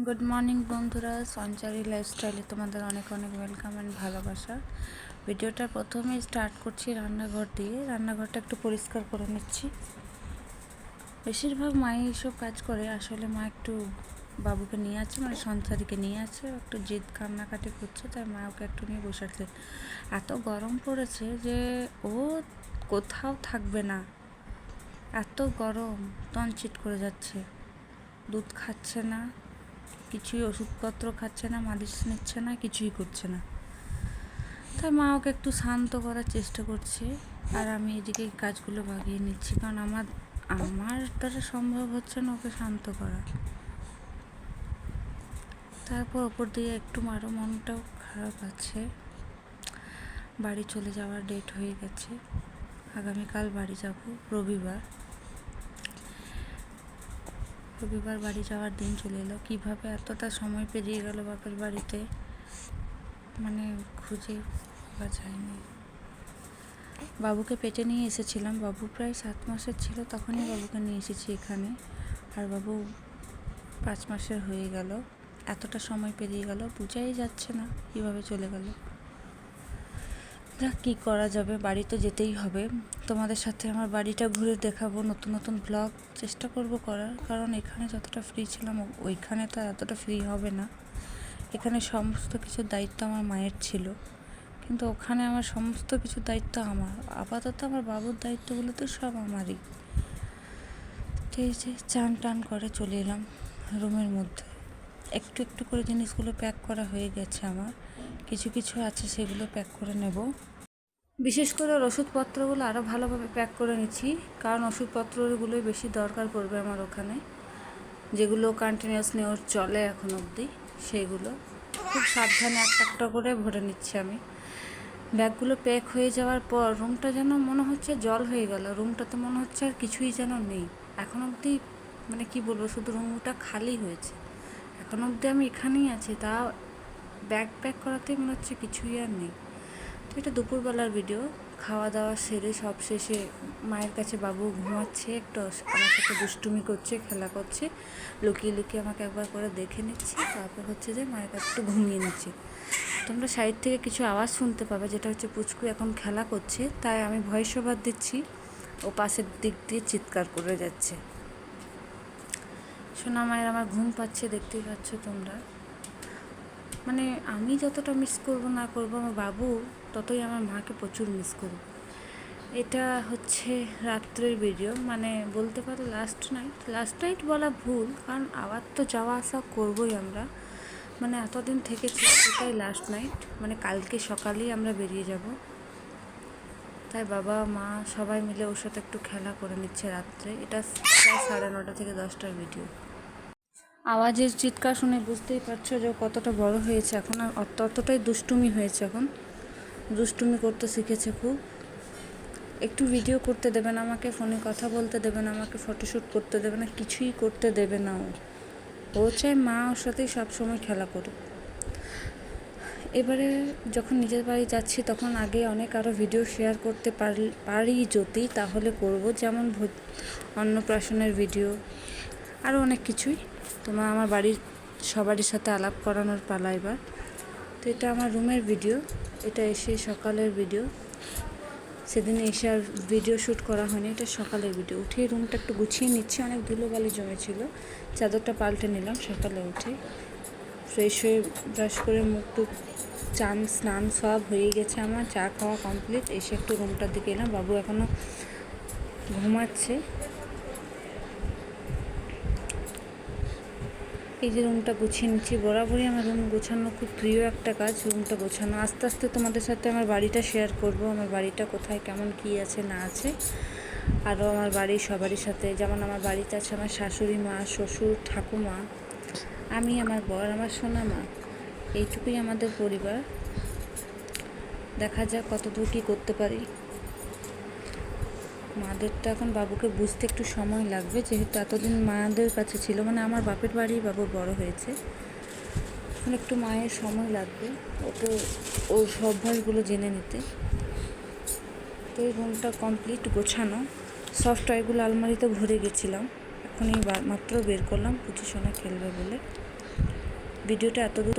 Good morning বন্ধুরা, সঞ্চারী লাইফস্টাইলে তোমাদের অনেক অনেক ওয়েলকাম অ্যান্ড ভালোবাসা। ভিডিওটা প্রথমেই স্টার্ট করছি রান্নাঘর দিয়ে। রান্নাঘরটা একটু পরিষ্কার করে নিচ্ছি। বেশিরভাগ মাই এইসব কাজ করে। আসলে মা একটু বাবুকে নিয়ে আছে, মানে সঞ্চারীকে নিয়ে আছে, একটু জিদ কান্নাকাটি করছে, তাই মা ওকে একটু নিয়ে বসে আছে। এত গরম পড়েছে যে ও কোথাও থাকবে না, এত গরম, তনচিট করে যাচ্ছে। দুধ খাচ্ছে না, কিছুই ওষুধপত্র খাচ্ছে না, মালিশ নিচ্ছে না, কিছুই করছে না। তাই মা ওকে একটু শান্ত করার চেষ্টা করছে, আর আমি এদিকে কাজগুলো বাগিয়ে নিচ্ছি, কারণ আমার দ্বারা সম্ভব হচ্ছে না ওকে শান্ত করা। তারপর ওপর দিয়ে একটু আরও মনটাও খারাপ আছে। বাড়ি চলে যাওয়ার ডেট হয়ে গেছে, আগামীকাল বাড়ি যাব। রবিবার বাড়ি যাওয়ার দিন চলে এলো। কীভাবে এতটা সময় পেরিয়ে গেল বাপের বাড়িতে, মানে খুঁজে পাওয়া যায়নি। বাবুকে পেটে নিয়ে এসেছিলাম, বাবু প্রায় 7 মাসের ছিল, তখনই বাবুকে নিয়ে এসেছি এখানে। আর বাবু 5 মাসের হয়ে গেল। এতটা সময় পেরিয়ে গেল, বোঝাই যাচ্ছে না কীভাবে চলে গেল। যা কী করা যাবে, বাড়ি তো যেতেই হবে। তোমাদের সাথে আমার বাড়িটা ঘুরে দেখাবো, নতুন নতুন ব্লগ চেষ্টা করব করার, কারণ এখানে যতটা ফ্রি ছিলাম ওইখানে তো এতটা ফ্রি হবে না। এখানে সমস্ত কিছুর দায়িত্ব আমার মায়ের ছিল, কিন্তু ওখানে আমার সমস্ত কিছু দায়িত্ব আমার। আপাতত আমার বাবুর দায়িত্বগুলো তো সব আমারই। এই যে চান টান করে চলে এলাম রুমের মধ্যে। একটু একটু করে জিনিসগুলো প্যাক করা হয়ে গেছে আমার, কিছু কিছু আছে সেগুলো প্যাক করে নেব। বিশেষ করে ওষুধপত্রগুলো আরও ভালোভাবে প্যাক করে নিচ্ছি, কারণ ওষুধপত্রগুলোই বেশি দরকার পড়বে আমার ওখানে, যেগুলো কন্টিনিউয়াস নেওয়া চলে এখন অবধি। সেইগুলো খুব সাবধানে একটা একটা করে ভরে নিচ্ছি আমি। ব্যাগগুলো প্যাক হয়ে যাওয়ার পর রুমটা যেন মনে হচ্ছে জল হয়ে গেল। রুমটাতে মনে হচ্ছে আর কিছুই যেন নেই এখন অবধি, মানে কি বলবো, শুধু রুমটা খালি হয়েছে। এখন অবধি আমি এখানেই আছি, তা ব্যাগ প্যাক করাতেই মনে হচ্ছে কিছুই আর নেই। তো এটা দুপুরবেলার ভিডিও। খাওয়া দাওয়া সেরে সব শেষে মায়ের কাছে বাবু ঘুমাচ্ছে, একটু আমার সাথে দুষ্টুমি করছে, খেলা করছে, লুকিয়ে লুকিয়ে আমাকে একবার করে দেখে নিচ্ছি। তারপর হচ্ছে যে মায়ের কাছে একটু ঘুমিয়ে নিচ্ছি। তোমরা সাইড থেকে কিছু আওয়াজ শুনতে পাবে, যেটা হচ্ছে পুচকু এখন খেলা করছে, তাই আমি ভয়েস ওভার দিচ্ছি। ও পাশের দিক দিয়ে চিৎকার করে যাচ্ছে। সোনা মায়ের আমার ঘুম পাচ্ছে, দেখতেই পাচ্ছ তোমরা। মানে আমি যতটা মিস করব না করব, আমার বাবু ততই আমার মাকে প্রচুর মিস করব। এটা হচ্ছে রাত্রের ভিডিও, মানে বলতে পারো লাস্ট নাইট বলা ভুল, কারণ আবার তো যাওয়া আসা করবোই আমরা। মানে এতদিন থেকেছি, এটাই লাস্ট নাইট, মানে কালকে সকালেই আমরা বেরিয়ে যাব। তাই বাবা মা সবাই মিলে ওর সাথে একটু খেলা করে নিচ্ছে রাত্রে। এটা প্রায় 9:30 থেকে 10টার ভিডিও। আওয়াজের চিৎকার শুনে বুঝতেই পারছো যে কতটা বড় হয়েছে এখন, আর ততটাই দুষ্টুমি হয়েছে এখন। দুষ্টুমি করতে শিখেছে খুব। একটু ভিডিও করতে দেবে না আমাকে, ফোনে কথা বলতে দেবে না আমাকে, ফটোশ্যুট করতে দেবে না, কিছুই করতে দেবে না ও চায় মা ওর সাথেই সবসময় খেলা করুক। এবারে যখন নিজের বাড়ি যাচ্ছি, তখন আগে অনেক আরও ভিডিও শেয়ার করতে পারি যদি, তাহলে করব। যেমন অন্নপ্রাশনের ভিডিও, আরও অনেক কিছুই। তোমরা আমার বাড়ির সবারই সাথে আলাপ করানোর পালা এবার। তো এটা আমার রুমের ভিডিও, এটা এসে সকালের ভিডিও। সেদিন এসে আর ভিডিও শ্যুট করা হয়নি, এটা সকালের ভিডিও। উঠে রুমটা একটু গুছিয়ে নিচ্ছি, অনেক ধুলোবালি জমেছিল, চাদরটা পাল্টে নিলাম সকালে উঠে। ফ্রেশ হয়ে ব্রাশ করে মুখ টুক চান স্নান সব হয়ে গেছে আমার, চা খাওয়া কমপ্লিট। এসে একটু রুমটার দিকে এলাম, বাবু এখনও ঘুমাচ্ছে। এই যে রুমটা গুছিয়ে নিচ্ছি। বরাবরই আমার রুম গোছানো খুব প্রিয় একটা কাজ, রুমটা গোছানো। আস্তে আস্তে তোমাদের সাথে আমার বাড়িটা শেয়ার করব, আমার বাড়িটা কোথায় কেমন কী আছে না আছে। আরও আমার বাড়ির সবারই সাথে, যেমন আমার বাড়িতে আছে আমার শাশুড়ি মা, শ্বশুর, ঠাকুমা, আমি, আমার বর, আমার সোনা মা। এইটুকুই আমাদের পরিবার। দেখা যাক কতদূর কী করতে পারি। মাদেরটা এখন বাবুকে বুঝতে একটু সময় লাগবে, যেহেতু এতদিন মাদের কাছে ছিল, মানে আমার বাপের বাড়ি বাবু বড় হয়েছে। এখন একটু মায়ের সময় লাগবে ওকে ওর অভ্যাসগুলো জেনে নিতে। তো এই রুমটা কমপ্লিট গোছানো। সফট টয়গুলো আলমারিতে ভরে গেছিলাম, এখন এই মাত্র বের করলাম, পুচু সোনা খেলবে বলে। ভিডিওটা এত দূর